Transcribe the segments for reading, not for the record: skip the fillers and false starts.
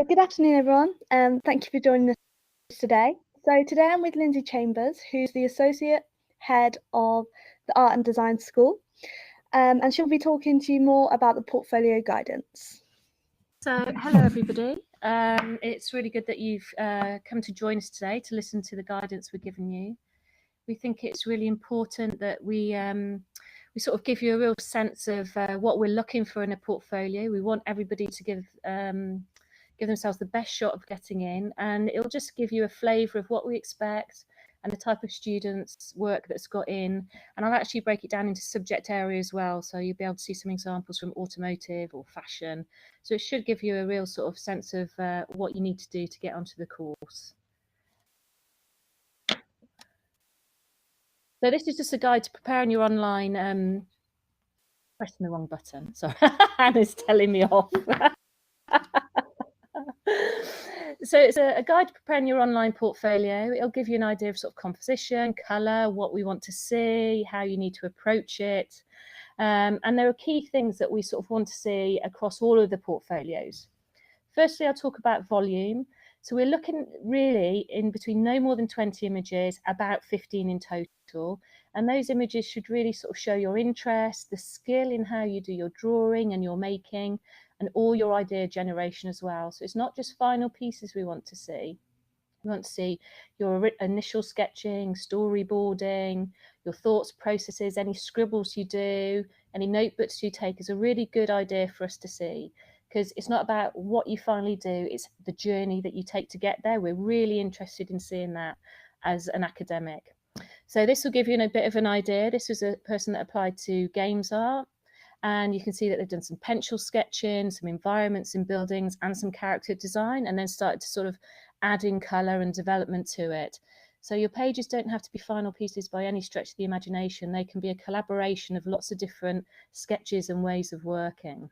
Good afternoon, everyone. Thank you for joining us today. So today I'm with Lindsay Chambers, who's the Associate Head of the Art and Design School, and she'll be talking to you more about the portfolio guidance. So, hello everybody. It's really good that you've come to join us today to listen to the guidance we're giving you. We think it's really important that we sort of give you a real sense of what we're looking for in a portfolio. We want everybody to give themselves the best shot of getting in, and it'll just give you a flavour of what we expect and the type of students' work that's got in. And I'll actually break it down into subject area as well, so you'll be able to see some examples from automotive or fashion. So it should give you a real sort of sense of what you need to do to get onto the course. So this is just a guide to preparing your online. Pressing the wrong button. Sorry, Hannah's telling me off. So it's a guide to preparing your online portfolio. It'll give you an idea of sort of composition, colour, what we want to see, how you need to approach it. And there are key things that we sort of want to see across all of the portfolios. Firstly, I'll talk about volume. So we're looking really in between no more than 20 images, about 15 in total. And those images should really sort of show your interest, the skill in how you do your drawing and your making, and all your idea generation as well. So it's not just final pieces we want to see. We want to see your initial sketching, storyboarding, your thoughts, processes, any scribbles you do, any notebooks you take is a really good idea for us to see, because it's not about what you finally do, it's the journey that you take to get there. We're really interested in seeing that as an academic. So this will give you a bit of an idea. This was a person that applied to games art, and you can see that they've done some pencil sketching, some environments in buildings, and some character design, and then started to sort of add in colour and development to it. So your pages don't have to be final pieces by any stretch of the imagination. They can be a collaboration of lots of different sketches and ways of working.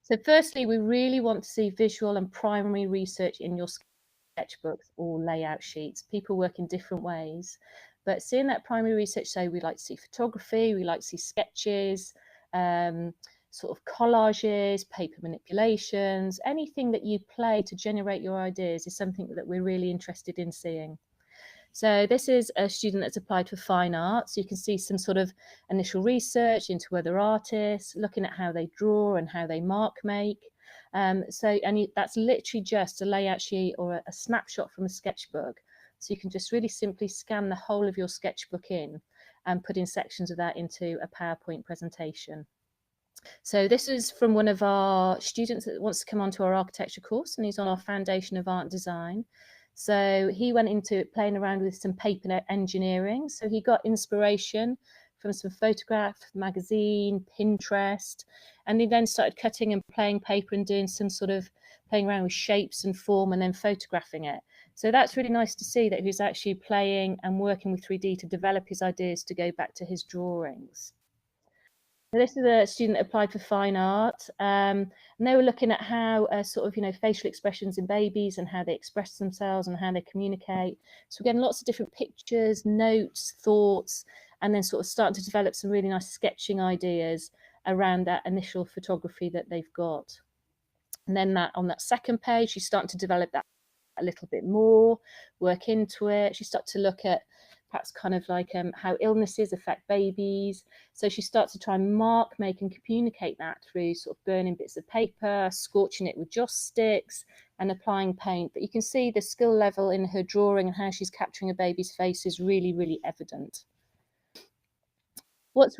So firstly, we really want to see visual and primary research in your sketchbooks or layout sheets. People work in different ways, but seeing that primary research, so we like to see photography, we like to see sketches, sort of collages, paper manipulations, anything that you play to generate your ideas is something that we're really interested in seeing. So this is a student that's applied for fine arts. You can see some sort of initial research into other artists, looking at how they draw and how they mark make. And that's literally just a layout sheet or a snapshot from a sketchbook. So you can just really simply scan the whole of your sketchbook in and put in sections of that into a PowerPoint presentation. So this is from one of our students that wants to come onto our architecture course, and he's on our Foundation of Art and Design. So he went into playing around with some paper engineering. So he got inspiration from some photograph magazine, Pinterest, and he then started cutting and playing paper and doing some sort of playing around with shapes and form and then photographing it. So that's really nice to see that he's actually playing and working with 3D to develop his ideas to go back to his drawings. So this is a student that applied for fine art, and they were looking at how sort of, facial expressions in babies and how they express themselves and how they communicate. So we're getting lots of different pictures, notes, thoughts, and then sort of starting to develop some really nice sketching ideas around that initial photography that they've got. And then on that second page, she's starting to develop that a little bit more, work into it. She starts to look at perhaps kind of like how illnesses affect babies. So she starts to try and mark, make and communicate that through sort of burning bits of paper, scorching it with joss sticks and applying paint. But you can see the skill level in her drawing and how she's capturing a baby's face is really, really evident. What's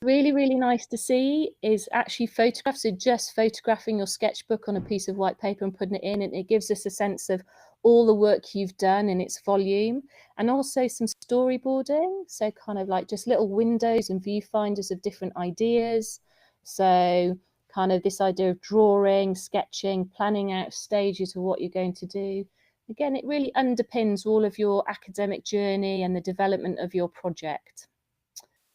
really, really nice to see is actually photographs. So just photographing your sketchbook on a piece of white paper and putting it in, and it gives us a sense of all the work you've done in its volume, and also some storyboarding. So kind of like just little windows and viewfinders of different ideas. So kind of this idea of drawing, sketching, planning out stages of what you're going to do. Again, it really underpins all of your academic journey and the development of your project.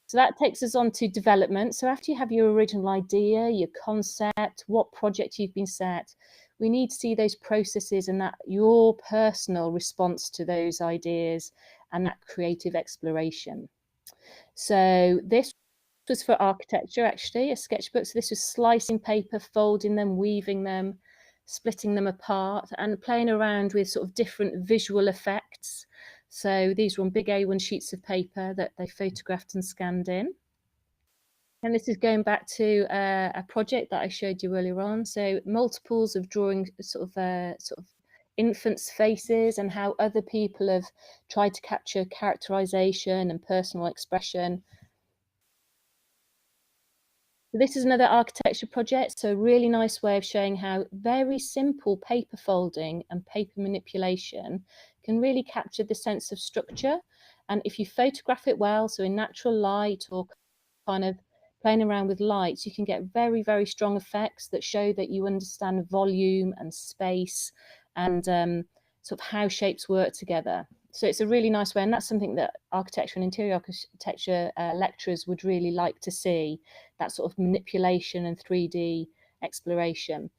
So that takes us on to development. So after you have your original idea, your concept, what project you've been set, we need to see those processes and that your personal response to those ideas and that creative exploration. So this was for architecture, actually, a sketchbook. So this was slicing paper, folding them, weaving them. splitting them apart and playing around with sort of different visual effects. So these were on big A1 sheets of paper that they photographed and scanned in. And this is going back to a project that I showed you earlier on. So multiples of drawing sort of infants' faces and how other people have tried to capture characterization and personal expression. So this is another architecture project. So a really nice way of showing how very simple paper folding and paper manipulation can really capture the sense of structure. And if you photograph it well, so in natural light or kind of playing around with lights, you can get very, very strong effects that show that you understand volume and space and sort of how shapes work together. So it's a really nice way, and that's something that architecture and interior architecture lecturers would really like to see, that sort of manipulation and 3D exploration.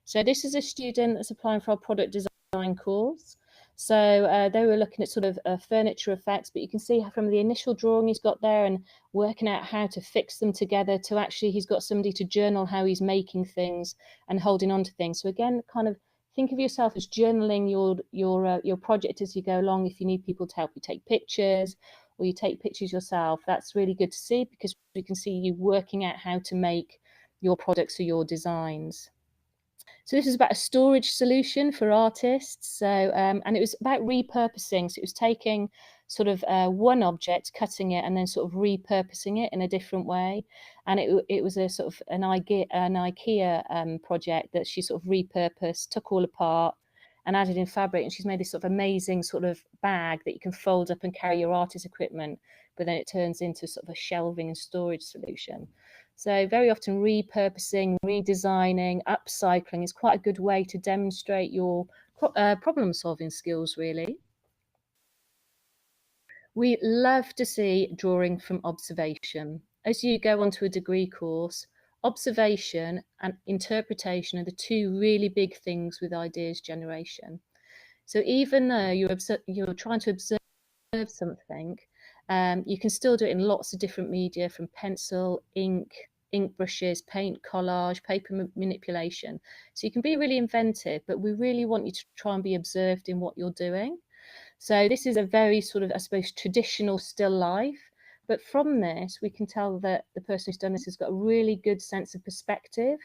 So this is a student that's applying for our product design course. So they were looking at sort of furniture effects, but you can see from the initial drawing he's got there and working out how to fix them together to actually he's got somebody to journal how he's making things and holding on to things. So again, kind of think of yourself as journaling your project as you go along. If you need people to help you take pictures or you take pictures yourself, that's really good to see because we can see you working out how to make your products or your designs. So this is about a storage solution for artists. So and it was about repurposing. So it was taking sort of one object, cutting it, and then sort of repurposing it in a different way. And it was a sort of an IKEA project that she sort of repurposed, took all apart, and added in fabric. And she's made this sort of amazing sort of bag that you can fold up and carry your artist equipment, but then it turns into sort of a shelving and storage solution. So very often repurposing, redesigning, upcycling is quite a good way to demonstrate your problem solving skills, really. We love to see drawing from observation. As you go onto a degree course, observation and interpretation are the two really big things with ideas generation. So even though you're trying to observe something, you can still do it in lots of different media, from pencil, ink brushes, paint, collage, paper manipulation. So you can be really inventive, but we really want you to try and be observed in what you're doing. So this is a very sort of, I suppose, traditional still life. But from this, we can tell that the person who's done this has got a really good sense of perspective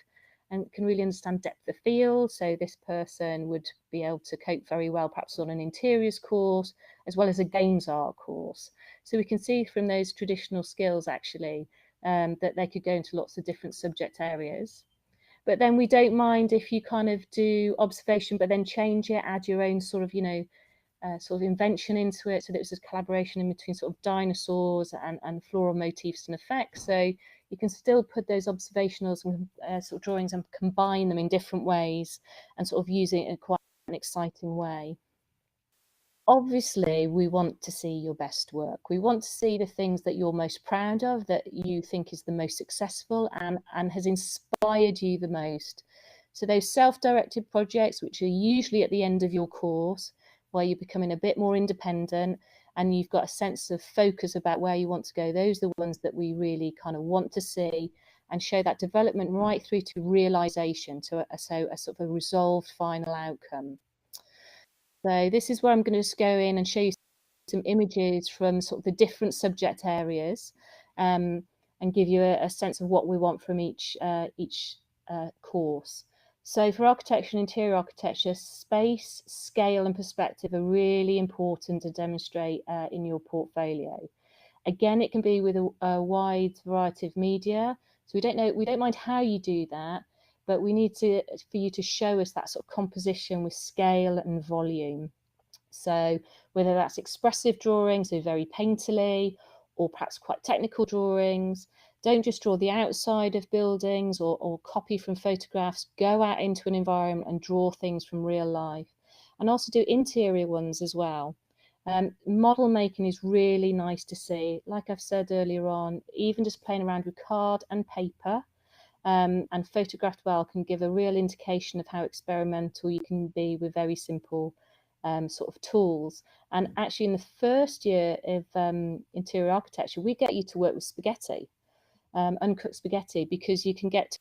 and can really understand depth of field. So this person would be able to cope very well, perhaps on an interiors course, as well as a games art course. So we can see from those traditional skills, actually, that they could go into lots of different subject areas. But then we don't mind if you kind of do observation, but then change it, add your own sort of, sort of invention into it. So that it was a collaboration in between sort of dinosaurs and floral motifs and effects. So you can still put those observationals and sort of drawings and combine them in different ways and sort of use it in quite an exciting way. Obviously, we want to see your best work. We want to see the things that you're most proud of, that you think is the most successful and has inspired you the most. So those self-directed projects, which are usually at the end of your course, where you're becoming a bit more independent and you've got a sense of focus about where you want to go, those are the ones that we really kind of want to see and show that development right through to realization, to a sort of a resolved final outcome. So this is where I'm going to just go in and show you some images from sort of the different subject areas and give you a sense of what we want from each course. So for architecture and interior architecture, space, scale and perspective are really important to demonstrate in your portfolio. Again, it can be with a wide variety of media. So we don't mind how you do that, but we need for you to show us that sort of composition with scale and volume. So whether that's expressive drawings, so very painterly, or perhaps quite technical drawings, don't just draw the outside of buildings or copy from photographs. Go out into an environment and draw things from real life. And also do interior ones as well. Model making is really nice to see. Like I've said earlier on, even just playing around with card and paper and photographed well can give a real indication of how experimental you can be with very simple sort of tools. And actually in the first year of interior architecture, we get you to work with spaghetti, uncooked spaghetti, because you can get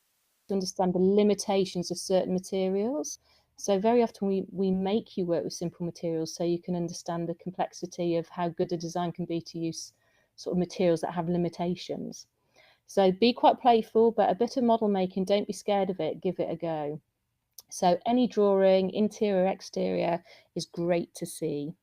understand the limitations of certain materials. So very often we make you work with simple materials so you can understand the complexity of how good a design can be to use sort of materials that have limitations. So be quite playful, but a bit of model making, don't be scared of it, give it a go. So any drawing, interior, exterior, is great to see.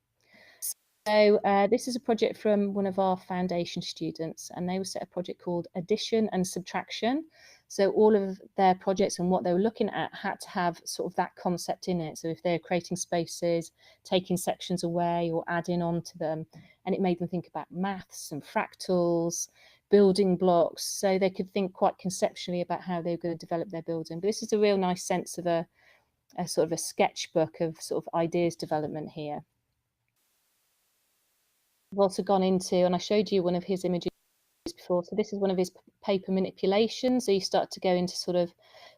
So this is a project from one of our foundation students, and they were set a project called Addition and Subtraction. So all of their projects and what they were looking at had to have sort of that concept in it. So if they're creating spaces, taking sections away or adding on to them, and it made them think about maths and fractals, building blocks, so they could think quite conceptually about how they were going to develop their building. But this is a real nice sense of a sort of a sketchbook of sort of ideas development here. I've also gone into, and I showed you one of his images before, so this is one of his paper manipulations. So you start to go into sort of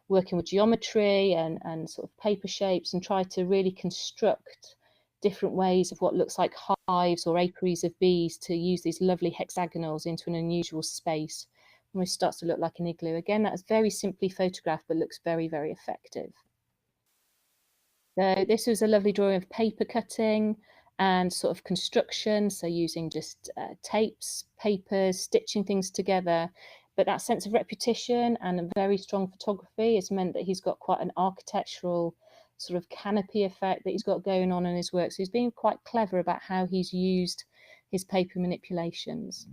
working with geometry and sort of paper shapes and try to really construct different ways of what looks like hives or apiaries of bees to use these lovely hexagonals into an unusual space. And it starts to look like an igloo. Again, that's very simply photographed, but looks very, very effective. So this was a lovely drawing of paper cutting and sort of construction, so using just tapes, papers, stitching things together. But that sense of repetition and a very strong photography has meant that he's got quite an architectural sort of canopy effect that he's got going on in his work. So he's been quite clever about how he's used his paper manipulations.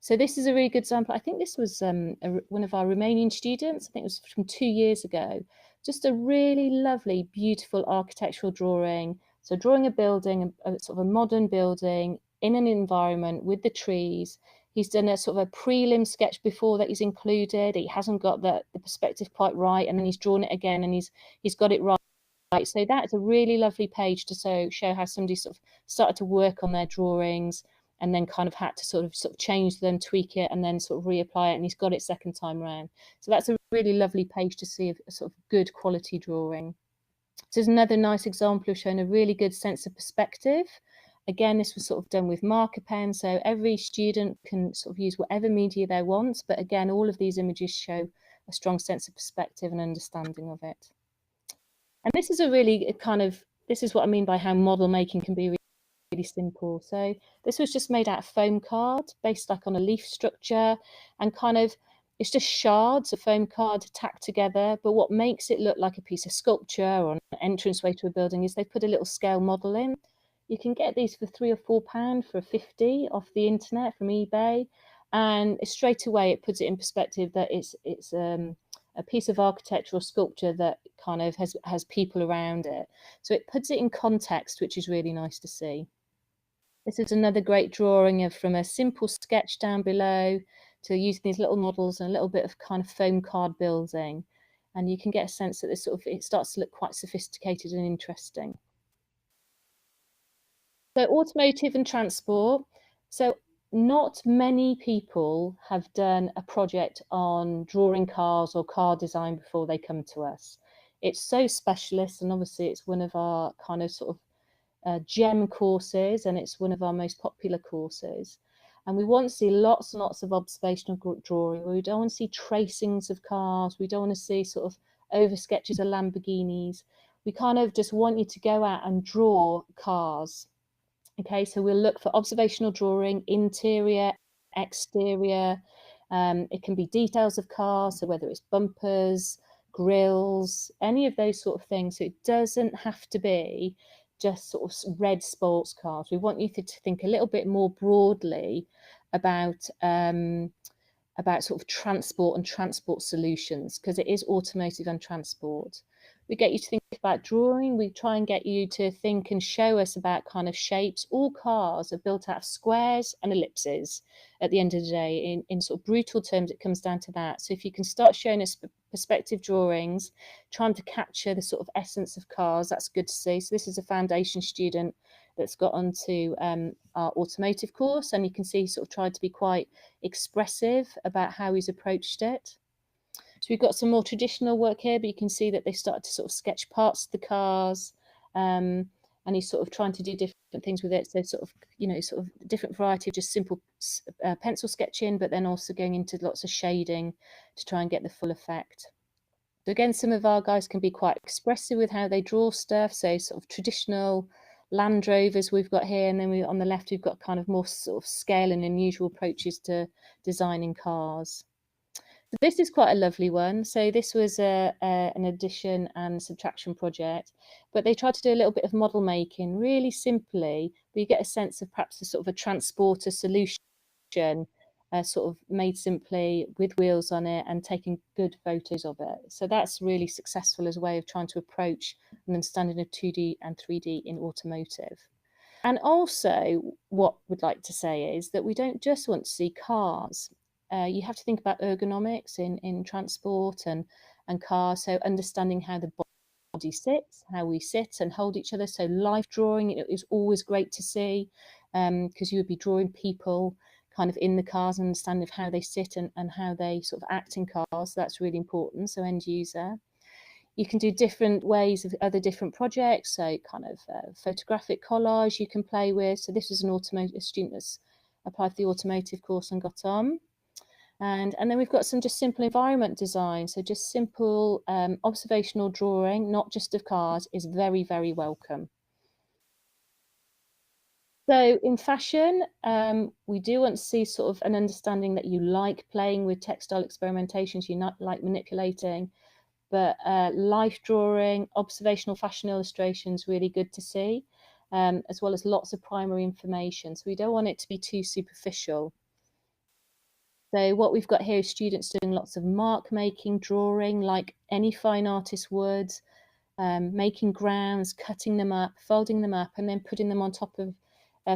So this is a really good example. I think this was one of our Romanian students. I think it was from 2 years ago. Just a really lovely, beautiful architectural drawing. So drawing a building, a sort of a modern building in an environment with the trees. He's done a sort of a prelim sketch before that he's included. He hasn't got the perspective quite right, and then he's drawn it again and he's got it right. So that's a really lovely page to show how somebody sort of started to work on their drawings and then kind of had to sort of change them, tweak it, and then sort of reapply it, and he's got it second time round. So that's a really lovely page to see a sort of good quality drawing. So there's another nice example of showing a really good sense of perspective. Again, this was sort of done with marker pen, so every student can sort of use whatever media they want, but again, all of these images show a strong sense of perspective and understanding of it. And this is a really this is what I mean by how model making can be really simple. So this was just made out of foam card, based like on a leaf structure, and it's just shards of foam card tacked together. But what makes it look like a piece of sculpture or an entranceway to a building is they put a little scale model in. You can get these for £3 or £4 for 50 off the internet from eBay, and straight away it puts it in perspective that it's a piece of architectural sculpture that kind of has people around it. So it puts it in context, which is really nice to see. This is another great drawing from a simple sketch down below to using these little models and a little bit of kind of foam card building. And you can get a sense that it starts to look quite sophisticated and interesting. So automotive and transport. So not many people have done a project on drawing cars or car design before they come to us. It's so specialist, and obviously it's one of our kind of sort of gem courses, and it's one of our most popular courses. And we want to see lots and lots of observational drawing. We don't want to see tracings of cars. We don't want to see sort of over sketches of Lamborghinis. We kind of just want you to go out and draw cars. Okay, so we'll look for observational drawing, interior, exterior. It can be details of cars, so whether it's bumpers, grills, any of those sort of things. So it doesn't have to be just sort of red sports cars. We want you to think a little bit more broadly about sort of transport and transport solutions, because it is automotive and transport. We get you to think about drawing. We try and get you to think and show us about kind of shapes. All cars are built out of squares and ellipses at the end of the day. In sort of brutal terms, it comes down to that. So if you can start showing us perspective drawings, trying to capture the sort of essence of cars, that's good to see. So this is a foundation student that's got onto our automotive course, and you can see he sort of tried to be quite expressive about how he's approached it. So we've got some more traditional work here, but you can see that they started to sort of sketch parts of the cars, and he's sort of trying to do different things with it. So sort of different variety of just simple pencil sketching, but then also going into lots of shading to try and get the full effect. So again, some of our guys can be quite expressive with how they draw stuff. So sort of traditional Land Rovers we've got here, and then on the left we've got kind of more sort of scale and unusual approaches to designing cars. So this is quite a lovely one. So this was an addition and subtraction project, but they tried to do a little bit of model making really simply, but you get a sense of perhaps a sort of a transporter solution, sort of made simply with wheels on it and taking good photos of it. So that's really successful as a way of trying to approach an understanding of 2D and 3D in automotive. And also, what we'd like to say is that we don't just want to see cars. You have to think about ergonomics in transport and cars. So understanding how the body sits, how we sit and hold each other. So life drawing is always great to see, because you would be drawing people kind of in the cars and understanding of how they sit and how they sort of act in cars. So that's really important. So end user. You can do different ways of other different projects, so kind of photographic collage you can play with. So this is a student that's applied for the automotive course and got on. And then we've got some just simple environment design. So just simple observational drawing, not just of cars, is very, very welcome. So in fashion, we do want to see sort of an understanding that you like playing with textile experimentations, you not like manipulating, but life drawing, observational fashion illustrations, really good to see, as well as lots of primary information. So we don't want it to be too superficial. So what we've got here is students doing lots of mark making, drawing, like any fine artist would, making grounds, cutting them up, folding them up, and then putting them on top of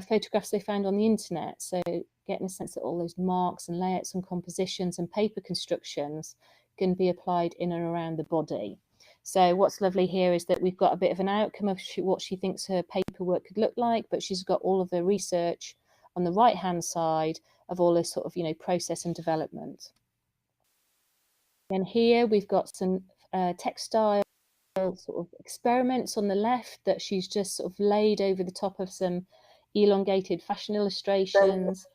photographs they found on the internet. So getting a sense that all those marks and layouts and compositions and paper constructions can be applied in and around the body. So what's lovely here is that we've got a bit of an outcome of what she thinks her paperwork could look like, but she's got all of the research on the right hand side of all this sort of, process and development. And here we've got some textile sort of experiments on the left that she's just sort of laid over the top of some elongated fashion illustrations.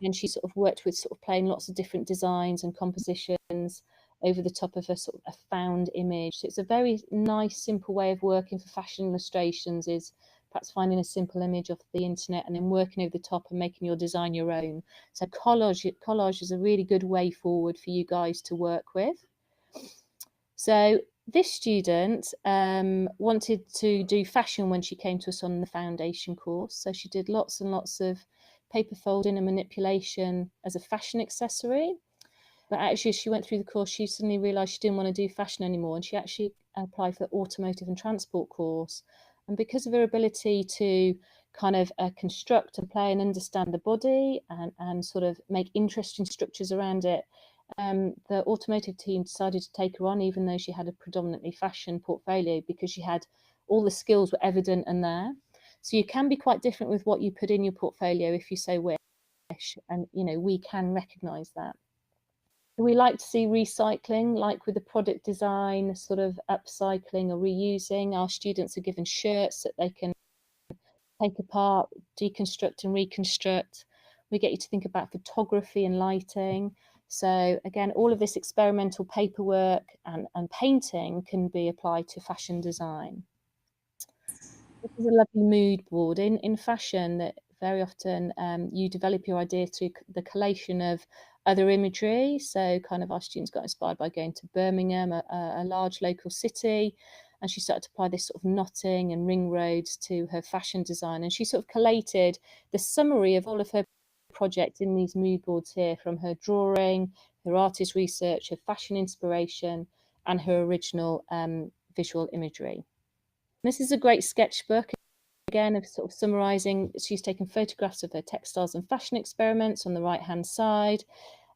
And she sort of worked with sort of playing lots of different designs and compositions over the top of a sort of a found image. So it's a very nice, simple way of working for fashion illustrations, is perhaps finding a simple image off the internet and then working over the top and making your design your own. So collage is a really good way forward for you guys to work with. So this student wanted to do fashion when she came to us on the foundation course. So she did lots and lots of paper folding and manipulation as a fashion accessory. But actually, as she went through the course, she suddenly realised she didn't want to do fashion anymore. And she actually applied for the automotive and transport course. And because of her ability to kind of construct and play and understand the body and sort of make interesting structures around it, the automotive team decided to take her on, even though she had a predominantly fashion portfolio, because she had all the skills were evident and there. So you can be quite different with what you put in your portfolio if you so wish, and we can recognise that. We like to see recycling, like with the product design, sort of upcycling or reusing. Our students are given shirts that they can take apart, deconstruct and reconstruct. We get you to think about photography and lighting. So again, all of this experimental paperwork and painting can be applied to fashion design. This is a lovely mood board. In fashion, that very often you develop your idea through the collation of other imagery. So kind of our students got inspired by going to Birmingham, a large local city, and she started to apply this sort of knotting and ring roads to her fashion design. And she sort of collated the summary of all of her projects in these mood boards here, from her drawing, her artist research, her fashion inspiration, and her original visual imagery. This is a great sketchbook, again, of sort of summarising. She's taken photographs of her textiles and fashion experiments on the right-hand side.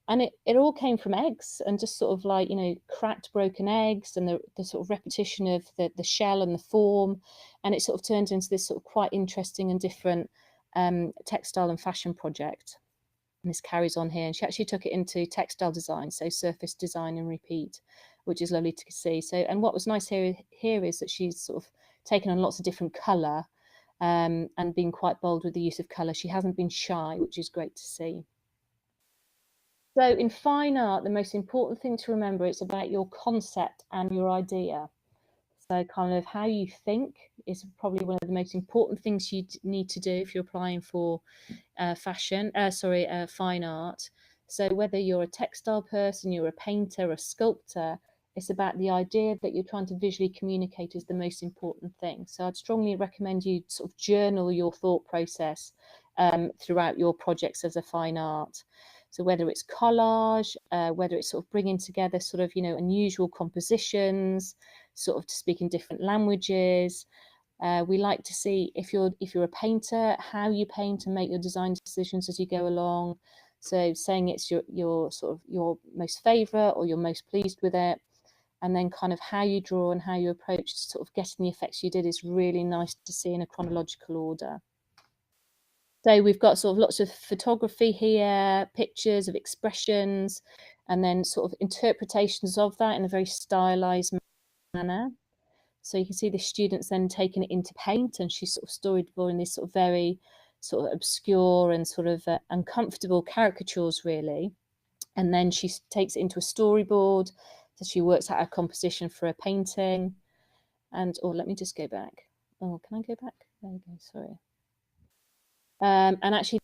And it all came from eggs, and just sort of like, cracked, broken eggs, and the sort of repetition of the shell and the form. And it sort of turned into this sort of quite interesting and different textile and fashion project. And this carries on here. And she actually took it into textile design, so surface design and repeat, which is lovely to see. So, and what was nice here is that she's sort of taken on lots of different colour and been quite bold with the use of colour. She hasn't been shy, which is great to see. So in fine art, the most important thing to remember is about your concept and your idea. So kind of how you think is probably one of the most important things you need to do if you're applying for fine art. So whether you're a textile person, you're a painter, a sculptor, it's about the idea that you're trying to visually communicate is the most important thing. So I'd strongly recommend you sort of journal your thought process throughout your projects as a fine art. So whether it's collage, whether it's sort of bringing together sort of, unusual compositions, sort of to speak in different languages. We like to see if you're a painter, how you paint and make your design decisions as you go along. So saying it's your sort of your most favorite or you're most pleased with it, and then kind of how you draw and how you approach sort of getting the effects you did is really nice to see in a chronological order. So we've got sort of lots of photography here, pictures of expressions, and then sort of interpretations of that in a very stylized manner. So you can see the students then taking it into paint, and she's sort of storyboarding this sort of very sort of obscure and sort of uncomfortable caricatures, really. And then she takes it into a storyboard. So she works out a composition for a painting. And, let me just go back. Oh, can I go back? There we go, sorry. And actually,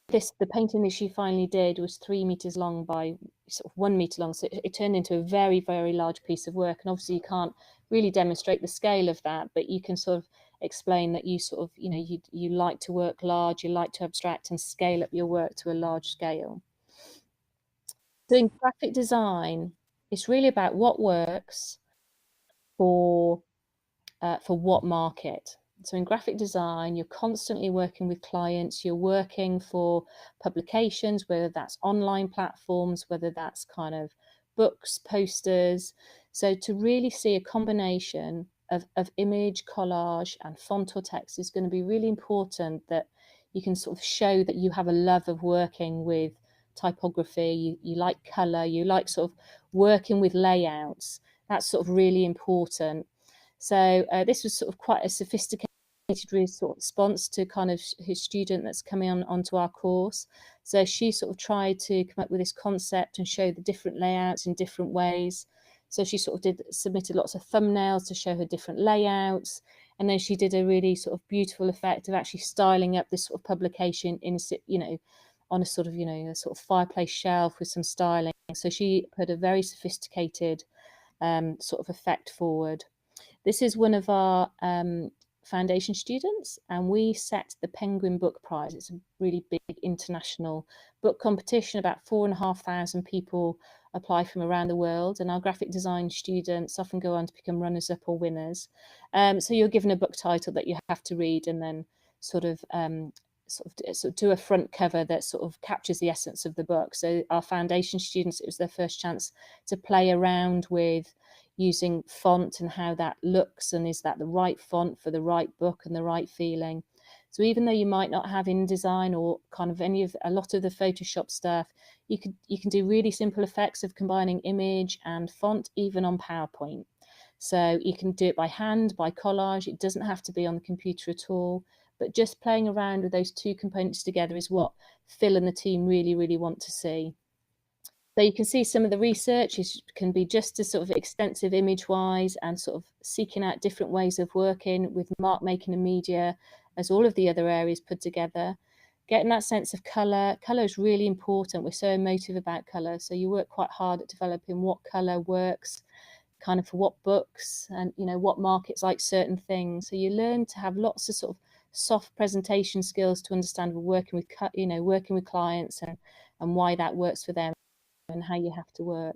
the painting that she finally did was 3 meters long by sort of 1 meter long. So it turned into a very, very large piece of work. And obviously you can't really demonstrate the scale of that, but you can sort of explain that you sort of, you like to work large, you like to abstract and scale up your work to a large scale. So in graphic design, it's really about what works for what market. So in graphic design, you're constantly working with clients, you're working for publications, whether that's online platforms, whether that's kind of books, posters. So to really see a combination of image, collage, and font or text is going to be really important, that you can sort of show that you have a love of working with typography, you like color, you like sort of working with layouts. That's sort of really important. So this was sort of quite a sophisticated sort of response to kind of his student that's coming onto our course. So she sort of tried to come up with this concept and show the different layouts in different ways. So she sort of submitted lots of thumbnails to show her different layouts. And then she did a really sort of beautiful effect of actually styling up this sort of publication in, on a sort of, a sort of fireplace shelf with some styling. So she put a very sophisticated sort of effect forward. This is one of our foundation students, and we set the Penguin Book Prize. It's a really big international book competition. About 4,500 people apply from around the world, and our graphic design students often go on to become runners-up or winners. So you're given a book title that you have to read, and then sort of do a front cover that sort of captures the essence of the book. So our foundation students, it was their first chance to play around with using font and how that looks, and is that the right font for the right book and the right feeling. So even though you might not have InDesign or kind of a lot of the Photoshop stuff, you can do really simple effects of combining image and font, even on PowerPoint. So you can do it by hand, by collage. It doesn't have to be on the computer at all, but just playing around with those two components together is what Phil and the team really, really want to see. So you can see some of the research can be just as sort of extensive image-wise, and sort of seeking out different ways of working with mark making and media as all of the other areas put together. Getting that sense of colour. Colour is really important. We're so emotive about colour. So you work quite hard at developing what colour works kind of for what books, and what markets like certain things. So you learn to have lots of sort of soft presentation skills to understand working with clients and why that works for them, and how you have to work.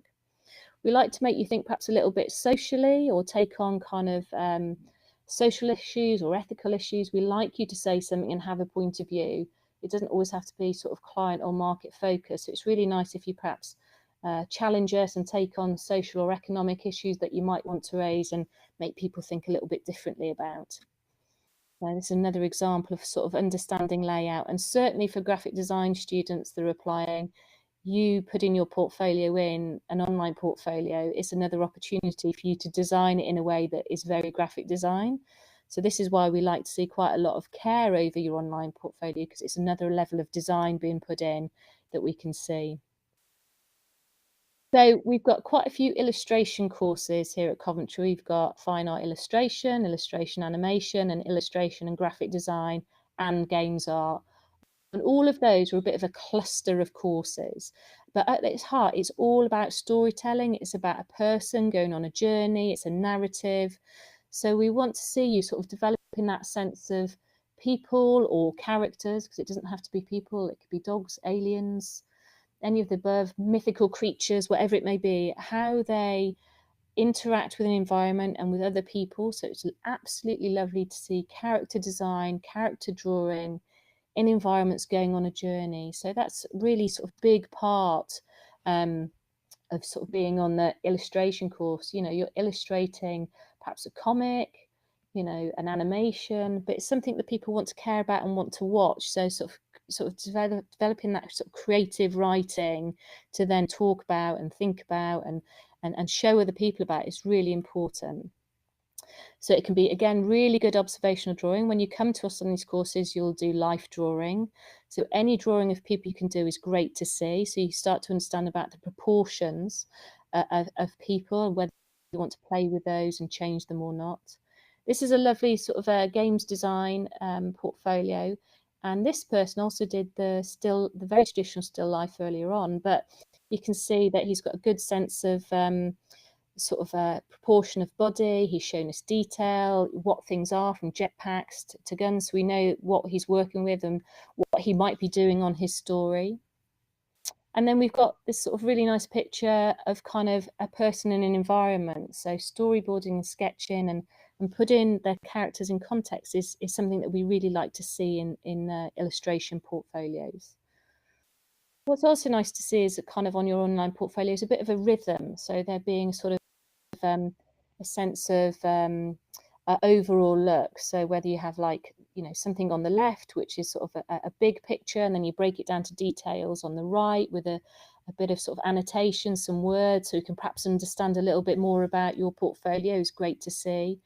We like to make you think perhaps a little bit socially, or take on kind of social issues or ethical issues. We like you to say something and have a point of view. It doesn't always have to be sort of client or market focused. So it's really nice if you perhaps challenge us and take on social or economic issues that you might want to raise and make people think a little bit differently about. This is another example of sort of understanding layout, and certainly for graphic design students that are applying, you putting your portfolio in an online portfolio is another opportunity for you to design it in a way that is very graphic design. So this is why we like to see quite a lot of care over your online portfolio, because it's another level of design being put in that we can see. So we've got quite a few illustration courses here at Coventry. We've got fine art illustration, illustration animation, and illustration and graphic design, and games art. And all of those are a bit of a cluster of courses. But at its heart, it's all about storytelling. It's about a person going on a journey. It's a narrative. So we want to see you sort of developing that sense of people or characters, because it doesn't have to be people. It could be dogs, aliens, any of the above, mythical creatures, whatever it may be, how they interact with an environment and with other people. So it's absolutely lovely to see character design, character drawing in environments going on a journey. So that's really sort of big part of sort of being on the illustration course. You know, you're illustrating perhaps a comic, you know, an animation, but it's something that people want to care about and want to watch. So sort of developing that sort of creative writing to then talk about and think about and show other people about is really important. So it can be, again, really good observational drawing. When you come to us on these courses, you'll do life drawing. So any drawing of people you can do is great to see. So you start to understand about the proportions of people and whether you want to play with those and change them or not. This is a lovely sort of a games design portfolio. And this person also did the very traditional still life earlier on, but you can see that he's got a good sense of sort of a proportion of body. He's shown us detail, what things are, from jetpacks to guns. So we know what he's working with and what he might be doing on his story. And then we've got this sort of really nice picture of kind of a person in an environment. So storyboarding and sketching and putting their characters in context is something that we really like to see in illustration portfolios. What's also nice to see is that kind of on your online portfolio is a bit of a rhythm. So there being sort of a sense of overall look. So whether you have, like, you know, something on the left, which is sort of a big picture, and then you break it down to details on the right with a bit of sort of annotation, some words, so you can perhaps understand a little bit more about your portfolio is great to see.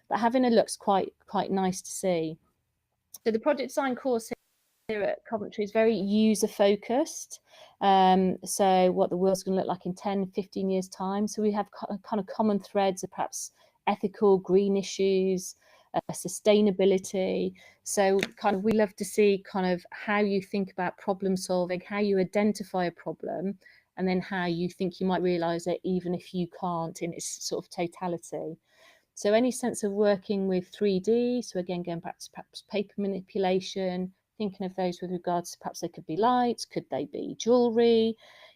But having a look's quite nice to see. So the project design course here at Coventry is very user focused. So what the world's going to look like in 10, 15 years time. So we have kind of common threads of perhaps ethical, green issues, sustainability. So kind of we love to see kind of how you think about problem solving, how you identify a problem, and then how you think you might realize it even if you can't in its sort of totality. So any sense of working with 3D, so again, going back to perhaps paper manipulation, thinking of those with regards to perhaps they could be lights, could they be jewelry,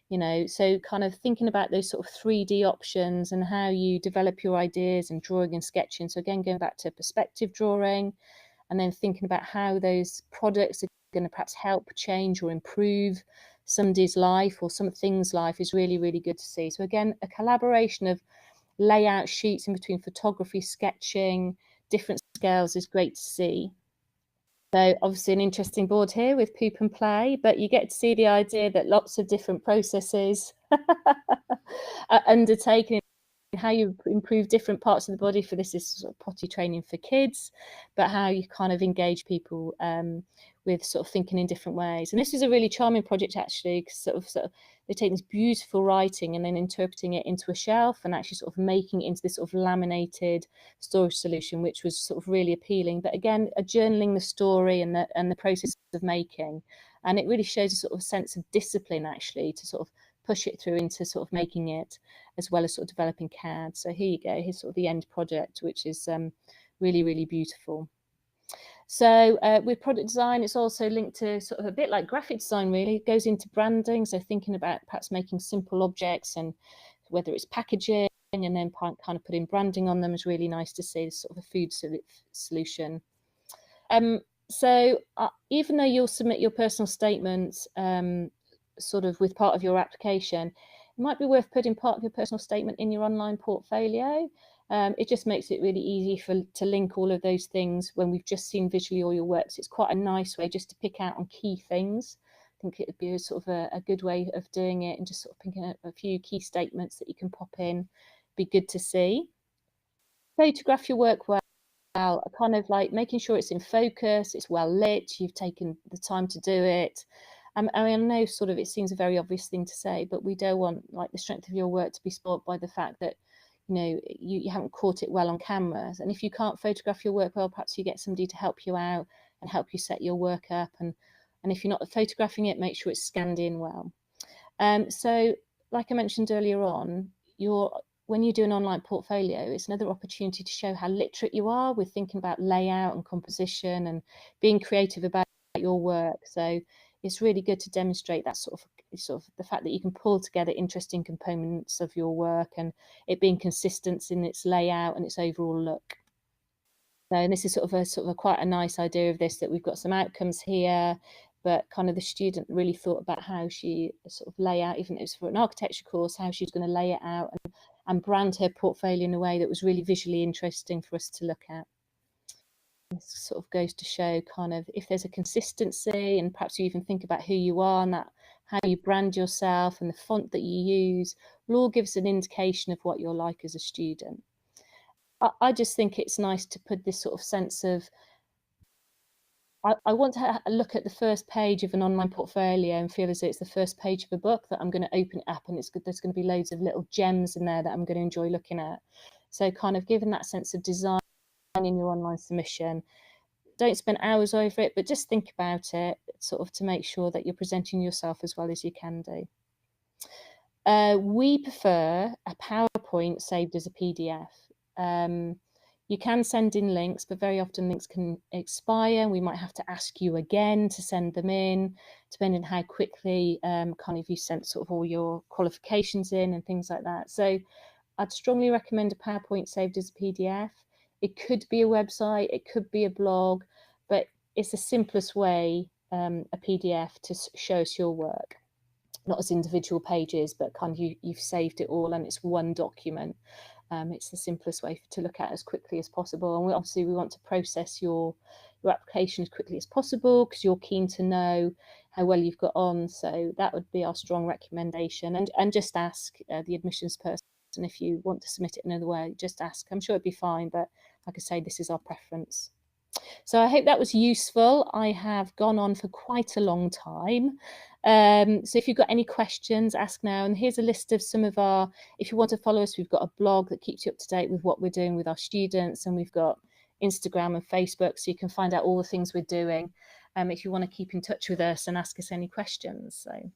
you know, so kind of thinking about those sort of 3D options and how you develop your ideas and drawing and sketching. So again, going back to perspective drawing and then thinking about how those products are going to perhaps help change or improve somebody's life or something's life is really, really good to see. So again, a collaboration of layout sheets in between photography, sketching, different scales is great to see. So obviously an interesting board here with poop and play, but you get to see the idea that lots of different processes are undertaken, how you improve different parts of the body. For this is sort of potty training for kids, but how you kind of engage people with sort of thinking in different ways. And this is a really charming project actually, because sort of they take this beautiful writing and then interpreting it into a shelf and actually sort of making it into this sort of laminated storage solution, which was sort of really appealing. But again, journaling the story and the process of making, and it really shows a sort of sense of discipline actually to sort of push it through into sort of making it, as well as sort of developing CAD. So here you go, here's sort of the end project, which is really, really beautiful. So with product design, it's also linked to sort of a bit like graphic design, really. It goes into branding, so thinking about perhaps making simple objects and whether it's packaging and then kind of putting branding on them is really nice to see, sort of a food solution. So even though you'll submit your personal statements sort of with part of your application, it might be worth putting part of your personal statement in your online portfolio. It just makes it really easy to link all of those things when we've just seen visually all your works. It's quite a nice way just to pick out on key things. I think it would be a sort of a good way of doing it, and just sort of picking a few key statements that you can pop in. Be good to see. Photograph your work well, kind of like making sure it's in focus, it's well lit, you've taken the time to do it. I mean, I know sort of it seems a very obvious thing to say, but we don't want like the strength of your work to be spoilt by the fact that, you know, you haven't caught it well on cameras. And if you can't photograph your work well, perhaps you get somebody to help you out and help you set your work up. And if you're not photographing it, make sure it's scanned in well. So like I mentioned earlier on, when you do an online portfolio, it's another opportunity to show how literate you are with thinking about layout and composition and being creative about your work. So it's really good to demonstrate that sort of the fact that you can pull together interesting components of your work and it being consistent in its layout and its overall look. So, and this is sort of a quite a nice idea of this, that we've got some outcomes here, but kind of the student really thought about how she sort of lay out, even if it was for an architecture course, how she's going to lay it out and brand her portfolio in a way that was really visually interesting for us to look at. This sort of goes to show kind of if there's a consistency, and perhaps you even think about who you are and that how you brand yourself and the font that you use will all give us an indication of what you're like as a student. I just think it's nice to put this sort of sense of I want to look at the first page of an online portfolio and feel as though it's the first page of a book that I'm going to open it up and there's going to be loads of little gems in there that I'm going to enjoy looking at. So kind of given that sense of design in your online submission, don't spend hours over it, but just think about it sort of to make sure that you're presenting yourself as well as you can do. We prefer a PowerPoint saved as a PDF. You can send in links, but very often links can expire and we might have to ask you again to send them in, depending on how quickly kind of you sent sort of all your qualifications in and things like that. So I'd strongly recommend a PowerPoint saved as a PDF. It could be a website, it could be a blog, but it's the simplest way, a PDF, to show us your work. Not as individual pages, but kind of you've saved it all and it's one document. It's the simplest way to look at as quickly as possible. And we want to process your application as quickly as possible because you're keen to know how well you've got on. So that would be our strong recommendation. And just ask the admissions person if you want to submit it another way. Just ask. I'm sure it'd be fine, but like I say, this is our preference. So I hope that was useful. I have gone on for quite a long time. So if you've got any questions, ask now. And here's a list of some of our, if you want to follow us, we've got a blog that keeps you up to date with what we're doing with our students. And we've got Instagram and Facebook, so you can find out all the things we're doing if you want to keep in touch with us and ask us any questions. So